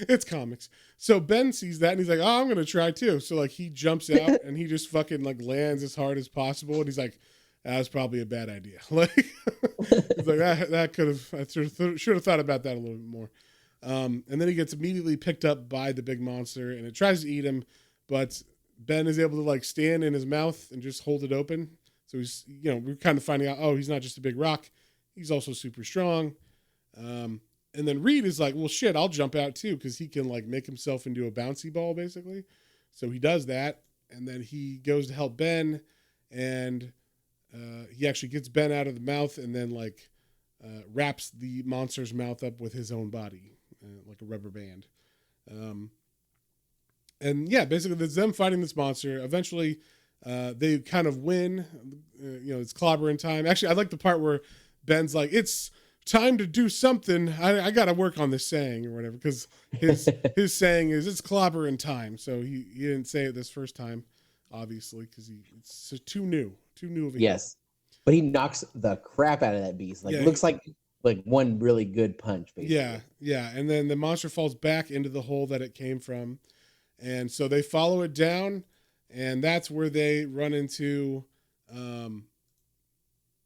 it's comics. So Ben sees that and he's like, oh, I'm going to try too. So like he jumps out and he just fucking like lands as hard as possible. And he's like, that was probably a bad idea. Like, he's like, that could have, I should have thought about that a little bit more. And then he gets immediately picked up by the big monster, and it tries to eat him, but Ben is able to like stand in his mouth and just hold it open. So he's, we're kind of finding out, oh, he's not just a big rock, he's also super strong. And then Reed is like, well, shit, I'll jump out too, because he can like make himself into a bouncy ball basically. So he does that, and then he goes to help Ben, and he actually gets Ben out of the mouth, and then like wraps the monster's mouth up with his own body, like a rubber band. And yeah, basically, there's them fighting this monster. Eventually, they kind of win. It's clobbering time. Actually, I like the part where Ben's like, "It's time to do something. I got to work on this saying or whatever," because his saying is "it's clobbering time." So he didn't say it this first time, obviously, because it's too new of a Yes, but he knocks the crap out of that beast. Like, Yeah, looks like one really good punch. Basically. Yeah, and then the monster falls back into the hole that it came from, and so they follow it down, and that's where they run into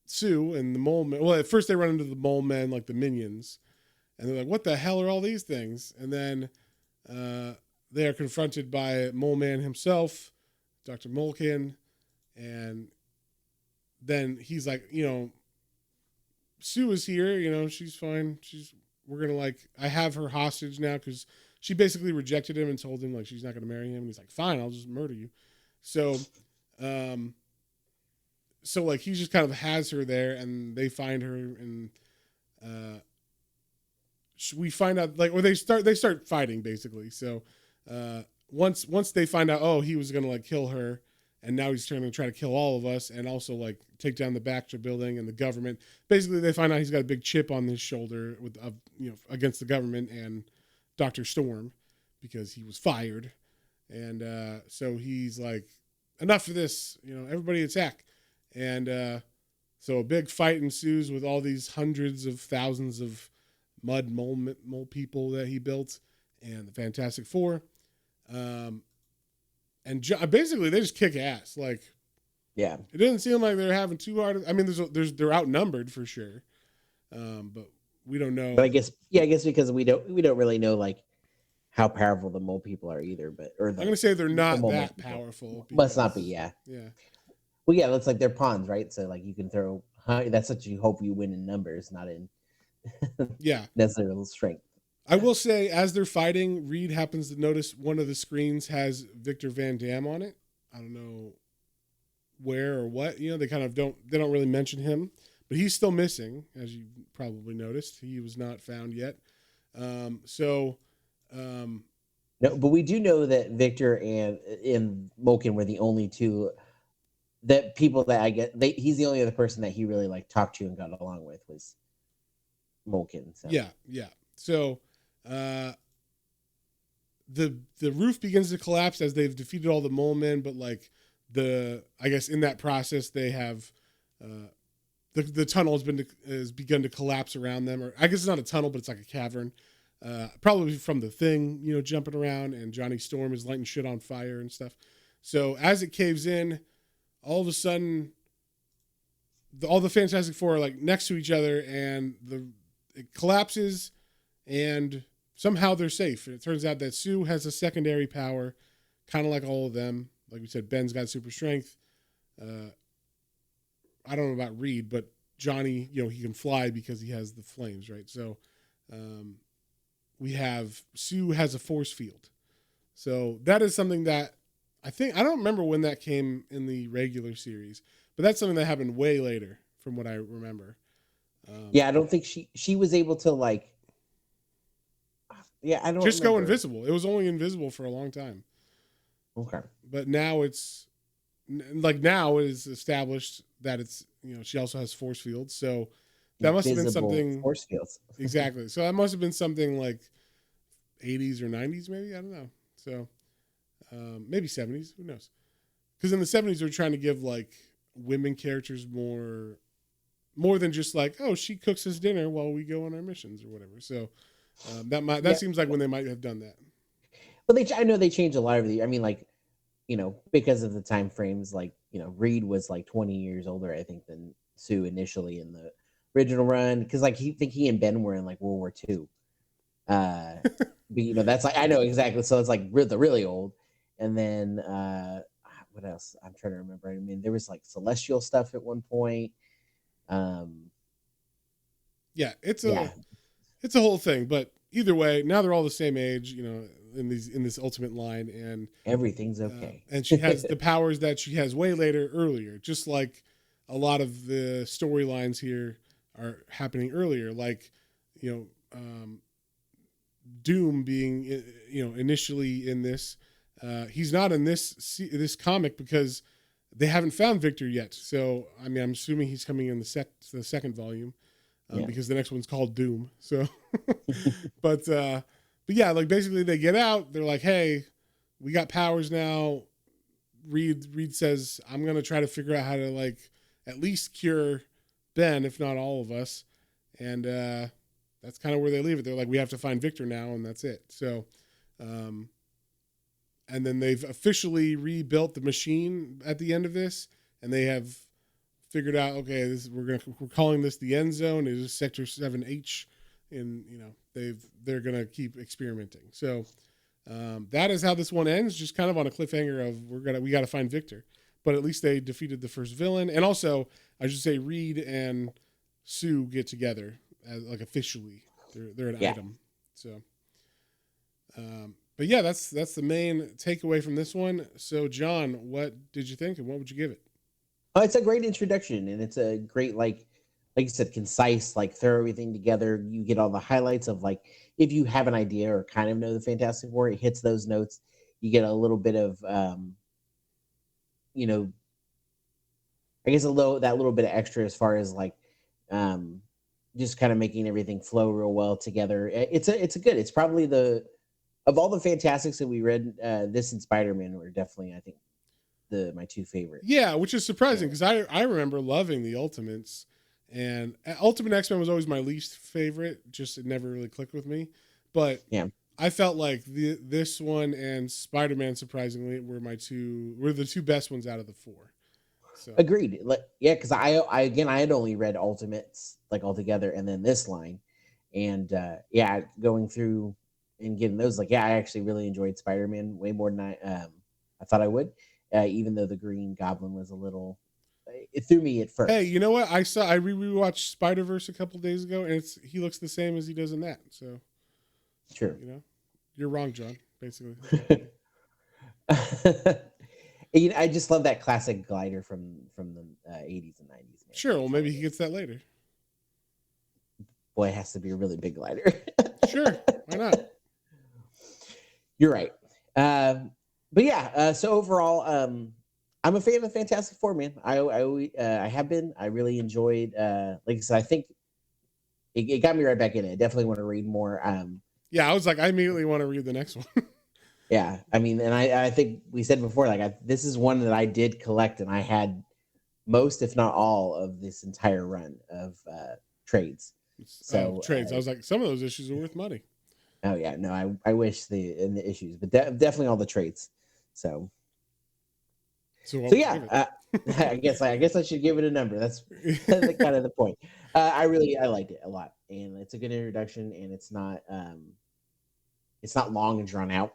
Sue and the mole men. Well, at first they run into the mole men, like the minions, and they're like, "What the hell are all these things?" And then they are confronted by Mole Man himself, Dr. Molkin, and then he's like, Sue is here, she's fine. We're gonna I have her hostage now because she basically rejected him and told him like she's not gonna marry him. And he's like, fine, I'll just murder you. So, like he just kind of has her there, and they find her, and we find out or they start fighting basically. So, once they find out, oh, he was gonna like kill her, and now he's trying to try to kill all of us, and also like take down the Baxter building and the government. Basically, they find out he's got a big chip on his shoulder against the government and Dr. Storm because he was fired, and so he's like, enough of this, everybody attack, and so a big fight ensues with all these hundreds of thousands of mud mole people that he built and the Fantastic Four. And basically, they just kick ass. Like, yeah, it doesn't seem like they're having too hard. I mean, they're outnumbered for sure, but we don't know. But I guess because we don't really know like how powerful the mole people are either. I'm gonna say they're not that powerful. Must not be. Yeah. Yeah. Well, yeah, it looks like they're pawns, right? So like you can throw. That's what you hope you win in numbers, not in necessarily strength. I will say, as they're fighting, Reed happens to notice one of the screens has Victor Van Dam on it. I don't know where or what. They kind of don't really mention him, but he's still missing, as you probably noticed. He was not found yet. No, but we do know that Victor and Moken were the only two that people that I get. He's the only other person that he really like talked to and got along with was Moken. So. Yeah. So. The roof begins to collapse as they've defeated all the mole men, but like I guess in that process they have the tunnel has begun to collapse around them, or I guess it's not a tunnel, but it's like a cavern, probably from the Thing, jumping around, and Johnny Storm is lighting shit on fire and stuff. So as it caves in, all of a sudden, all the Fantastic Four are like next to each other, and it collapses, and somehow they're safe. And it turns out that Sue has a secondary power, kind of like all of them. Like we said, Ben's got super strength. I don't know about Reed, but Johnny, he can fly because he has the flames, right? So we have Sue has a force field. So that is something that I don't remember when that came in the regular series, but that's something that happened way later from what I remember. I don't think she was able to like. Yeah, I don't just remember. Go invisible. It was only invisible for a long time. Okay. But now now it is established that it's, she also has force fields. So that must have been something. Force fields. Exactly. So that must have been something like 80s or 90s, maybe. I don't know. So maybe 70s. Who knows? Because in the 70s, they're trying to give like women characters more than just like, oh, she cooks us dinner while we go on our missions or whatever. So that seems like when they might have done that. Well, I know they changed a lot of the. I mean, like, because of the time frames, like, Reed was like 20 years older, I think, than Sue initially in the original run. Because like he and Ben were in like World War II. but that's like I know exactly. So it's like the really old, and then what else? I'm trying to remember. I mean, there was like celestial stuff at one point. Um, Yeah, yeah, it's a whole thing. But either way, now they're all the same age, in this ultimate line, everything's okay. and she has the powers that she has way later, earlier. Just like a lot of the storylines here are happening earlier, like you know. Doom being initially in this, he's not in this comic because they haven't found Victor yet. So I mean, I'm assuming he's coming in the second volume, because the next one's called Doom. So, but yeah, like basically they get out. They're like, hey, we got powers now. Reed says, I'm gonna try to figure out how to like at least cure Ben, if not all of us, and that's kind of where they leave it. They're like, we have to find Victor now, and that's it. So, and then they've officially rebuilt the machine at the end of this, and they have figured out, okay, we're calling this the end zone. It is Sector 7H, and they're gonna keep experimenting. So that is how this one ends, just kind of on a cliffhanger of we got to find Victor. But at least they defeated the first villain, and also I should say Reed and Sue get together. Like officially, they're an item. So, but yeah, that's the main takeaway from this one. So, John, what did you think, and what would you give it? Oh, it's a great introduction, and it's a great like you said, concise, like throw everything together. You get all the highlights of like if you have an idea or kind of know the Fantastic Four, it hits those notes. You get a little bit of I guess that little bit of extra as far as like just kind of making everything flow real well together. It's probably of all the Fantastics that we read, this and Spider-Man were definitely, I think, my two favorites. Yeah, which is surprising because I remember loving the Ultimates, and Ultimate X-Men was always my least favorite. Just it never really clicked with me. But yeah, I felt like this one and Spider-Man surprisingly were the two best ones out of the four. So. Agreed. Yeah, because I had only read Ultimates like altogether, and then this line, and going through and getting those, like, I actually really enjoyed Spider-Man way more than I thought I would, even though the Green Goblin was a little, it threw me at first. Hey, you know what? I rewatched Spider-Verse a couple days ago, and he looks the same as he does in that. So true. You're wrong, John. Basically. I just love that classic glider from the 80s and 90s. Man. Sure, well, maybe he gets that later. Boy, it has to be a really big glider. Sure, why not? You're right. But yeah, so overall, I'm a fan of Fantastic Four, man. I have been. I really enjoyed. Like I said, I think it got me right back in it. I definitely want to read more. Yeah, I was like, I immediately want to read the next one. Yeah, I mean, and I think we said before, like this is one that I did collect, and I had most, if not all, of this entire run of trades. So trades. I was like, some of those issues are worth money. Oh yeah, no, I wish the issues, but definitely all the traits. So yeah, I guess I should give it a number. That's kind of the point. I liked it a lot, and it's a good introduction, and it's not long and drawn out.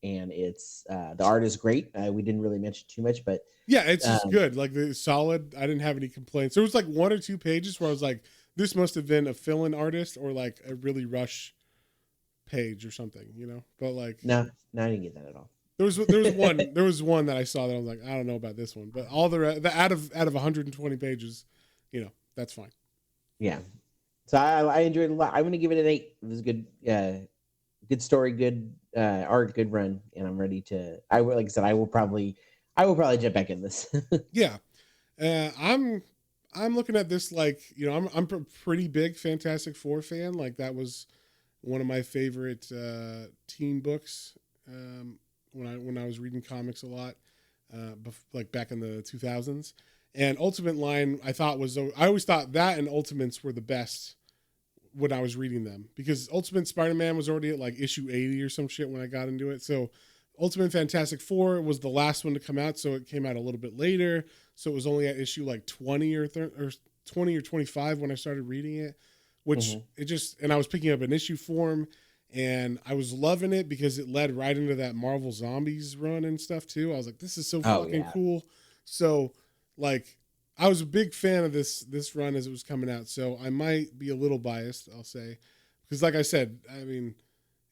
And it's the art is great. We didn't really mention too much, but yeah, it's just good. Like the solid. I didn't have any complaints. There was like one or two pages where I was like, this must have been a fill-in artist or like a really rush page or something, But like, no, I didn't get that at all. There was one that I saw that I was like, I don't know about this one, but all the out of 120 pages, that's fine. Yeah, so I enjoyed it a lot. I'm gonna give it an 8. It was good. Good story, good art, good run, and I'm ready to. Like I said, I will probably jump back in this. Yeah, I'm looking at this like I'm a pretty big Fantastic Four fan. Like that was one of my favorite teen books when I was reading comics a lot, like back in the 2000s. And Ultimate Line I always thought that and Ultimates were the best when I was reading them, because Ultimate Spider-Man was already at like issue 80 or some shit when I got into it. So Ultimate Fantastic Four was the last one to come out, so it came out a little bit later. So it was only at issue like 20 or 20 or 25 when I started reading it, which and I was picking up an issue form, and I was loving it because it led right into that Marvel Zombies run and stuff too. I was like, this is so Oh fucking yeah. cool. So like I was a big fan of this run as it was coming out. So I might be a little biased, I'll say. Because like I said, I mean,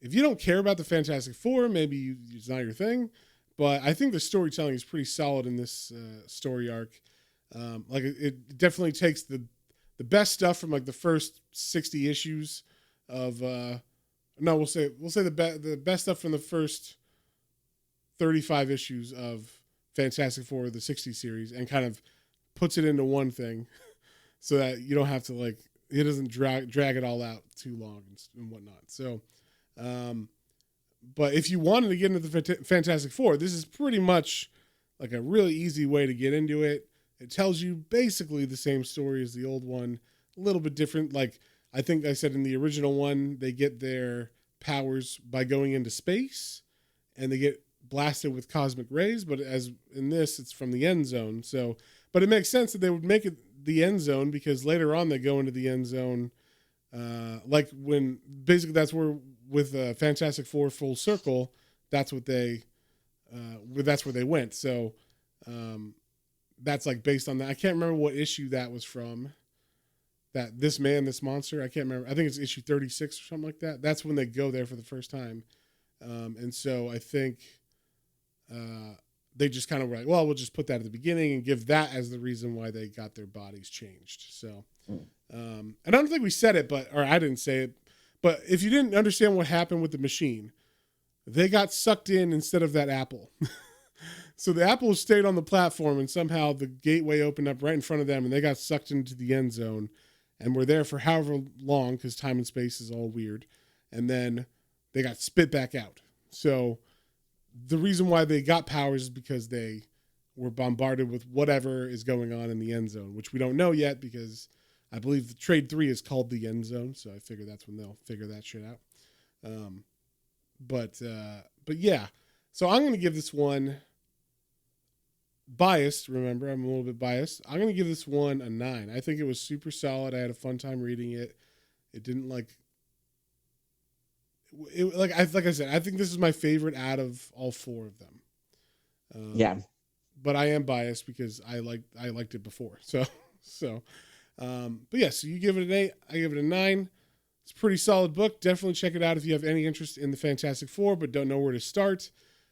if you don't care about the Fantastic Four, maybe it's not your thing. But I think the storytelling is pretty solid in this story arc. Like it definitely takes the best stuff from like the first 60 issues of no, we'll say the best stuff from the first 35 issues of Fantastic Four, the 60 series, and kind of puts it into one thing so that you don't have to like it doesn't drag it all out too long and whatnot. So but if you wanted to get into the Fantastic Four, this is pretty much like a really easy way to get into it. It tells you basically the same story as the old one, a little bit different. Like I think I said in the original one, they get their powers by going into space and they get blasted with cosmic rays. But as in this, it's from the end zone. So, but it makes sense that they would make it the end zone because later on they go into the end zone. Like when basically that's where with Fantastic Four Full Circle, that's what that's where they went. So, that's like based on that. I can't remember what issue that was from. That this monster. I can't remember. I think it's issue 36 or something like that. That's when they go there for the first time. And so I think they just kind of were like, well, we'll just put that at the beginning and give that as the reason why they got their bodies changed. So, and I don't think we said it, or I didn't say it, but if you didn't understand what happened with the machine, they got sucked in instead of that apple. So the apple stayed on the platform and somehow the gateway opened up right in front of them and they got sucked into the end zone and were there for however long because time and space is all weird. And then they got spit back out. So the reason why they got powers is because they were bombarded with whatever is going on in the end zone, which we don't know yet because I believe the Trade 3 is called the end zone. So I figure that's when they'll figure that shit out. But yeah, so I'm going to give this one biased. Remember, I'm a little bit biased. I'm going to give this one a 9. I think it was super solid. I had a fun time reading it. It didn't like I said, I think this is my favorite out of all 4 of them. Yeah. But I am biased because I liked it before. So but yeah, so you give it an 8, I give it a 9. It's a pretty solid book. Definitely check it out if you have any interest in the Fantastic Four but don't know where to start.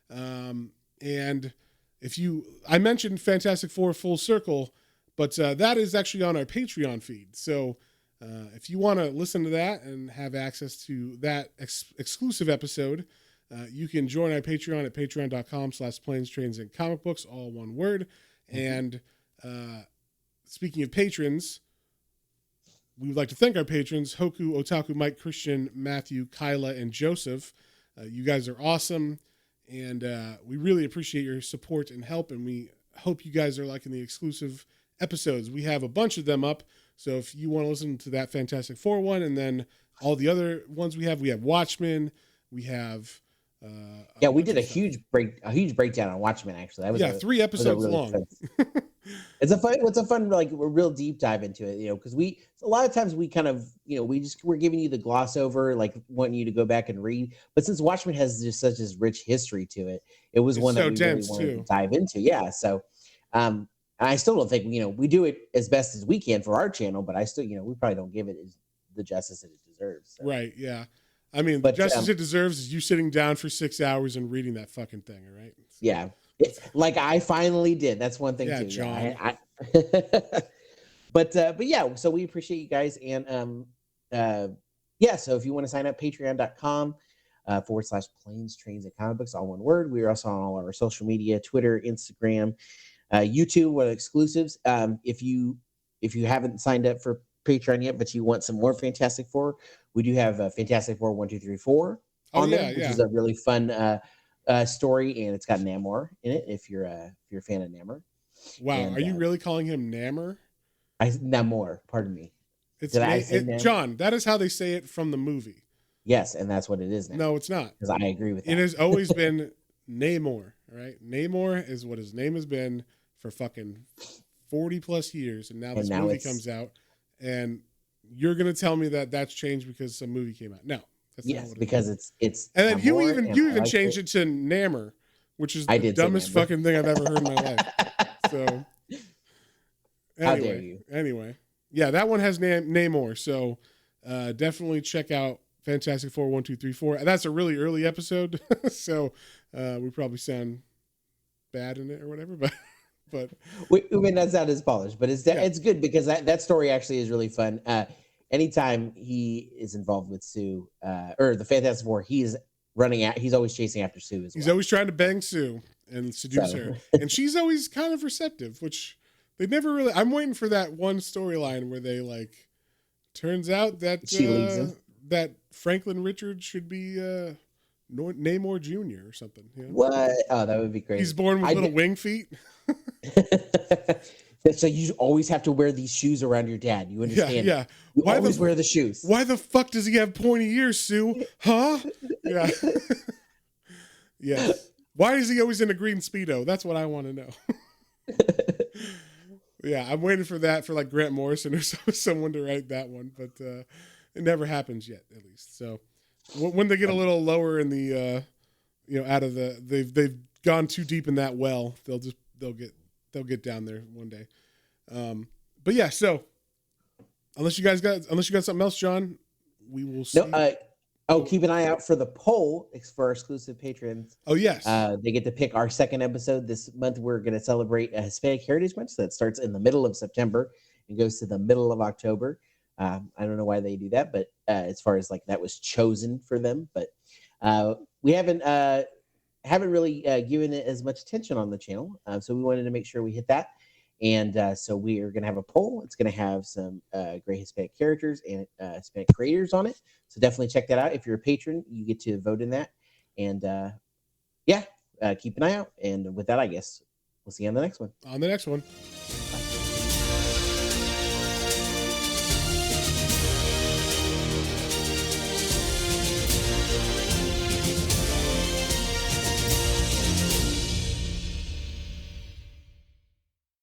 And I mentioned Fantastic Four Full Circle, but that is actually on our Patreon feed. So if you want to listen to that and have access to that exclusive episode, you can join our Patreon at patreon.com/planes, trains, and comic books, all one word. And speaking of patrons, we would like to thank our patrons, Hoku, Otaku, Mike, Christian, Matthew, Kyla, and Joseph. You guys are awesome. And we really appreciate your support and help, and we hope you guys are liking the exclusive episodes. We have a bunch of them up, so if you want to listen to that Fantastic Four one, and then all the other ones we have Watchmen, we have... we did a huge breakdown on Watchmen, actually. That was 3 episodes really long. It's a fun, like, a real deep dive into it, because a lot of times we kind of, we're giving you the gloss over, like wanting you to go back and read. But since Watchmen has just such a rich history to it, it was one that we really wanted to dive into. Yeah. So, I still don't think, we do it as best as we can for our channel, but I still, we probably don't give it the justice that it deserves. So. Right. Yeah. I mean, the justice it deserves is you sitting down for 6 hours and reading that fucking thing. All right. So. Yeah. Like I finally did. That's one thing too. John. But yeah, so we appreciate you guys. And so if you want to sign up, patreon.com /planes, trains, and comic books, all one word. We are also on all our social media, Twitter, Instagram, YouTube, with exclusives. If you haven't signed up for Patreon yet, but you want some more Fantastic Four, we do have Fantastic Four 1, 2, 3, 4 on there, which is a really fun story, and it's got Namor in it. If you're a fan of Namor. Wow, are you really calling him Namor? Namor, pardon me. John, that is how they say it from the movie. Yes, and that's what it is now. No, it's not. Because I agree with that. It has always been Namor, right? Namor is what his name has been for fucking 40 plus years, and now this movie comes out, and you're gonna tell me that that's changed because some movie came out? No, That's not Yes, what it because is. it's And then Namor, and you I even like changed it to Namor, which is I the did say dumbest Namor. fucking thing I've ever heard in my life. So How dare anyway, you? yeah, that one has Namor. So definitely check out Fantastic Four 1, 2, 3, 4. That's a really early episode, so we probably sound bad in it or whatever, but We may not sound as polished, but Yeah. it's good because that story actually is really fun. Anytime he is involved with Sue or the Fantastic Four, he's always chasing after Sue as well. he's always trying to bang Sue and seduce her, and she's always kind of receptive, which they never really. I'm waiting for that one storyline where they like. Turns out that She leaves him. that Franklin Richards should be Namor Jr. or something. You know? What? Oh, that would be great. He's born with little wing feet. So you always have to wear these shoes around your dad. You understand? Yeah. You always wear the shoes. Why the fuck does he have pointy ears, Sue? Huh? Yeah. Yeah. Why is he always in a green Speedo? That's what I want to know. Yeah, I'm waiting for that for like Grant Morrison or someone to write that one, but it never happens yet, at least. So when they get a little lower in the, out of the, they've gone too deep in that well, they'll get down there one day. But yeah, so unless you got something else, John, we will see. No, keep an eye out for the poll for our exclusive patrons. Oh yes, they get to pick our second episode this month. We're going to celebrate a Hispanic Heritage Month, so that starts in the middle of September and goes to the middle of October. I don't know why they do that, but as far as like that was chosen for them, but we haven't really given it as much attention on the channel, so we wanted to make sure we hit that. And so we are going to have a poll. It's going to have some great Hispanic characters and Hispanic creators on it. So definitely check that out. If you're a patron, you get to vote in that. And keep an eye out. And with that, I guess we'll see you on the next one.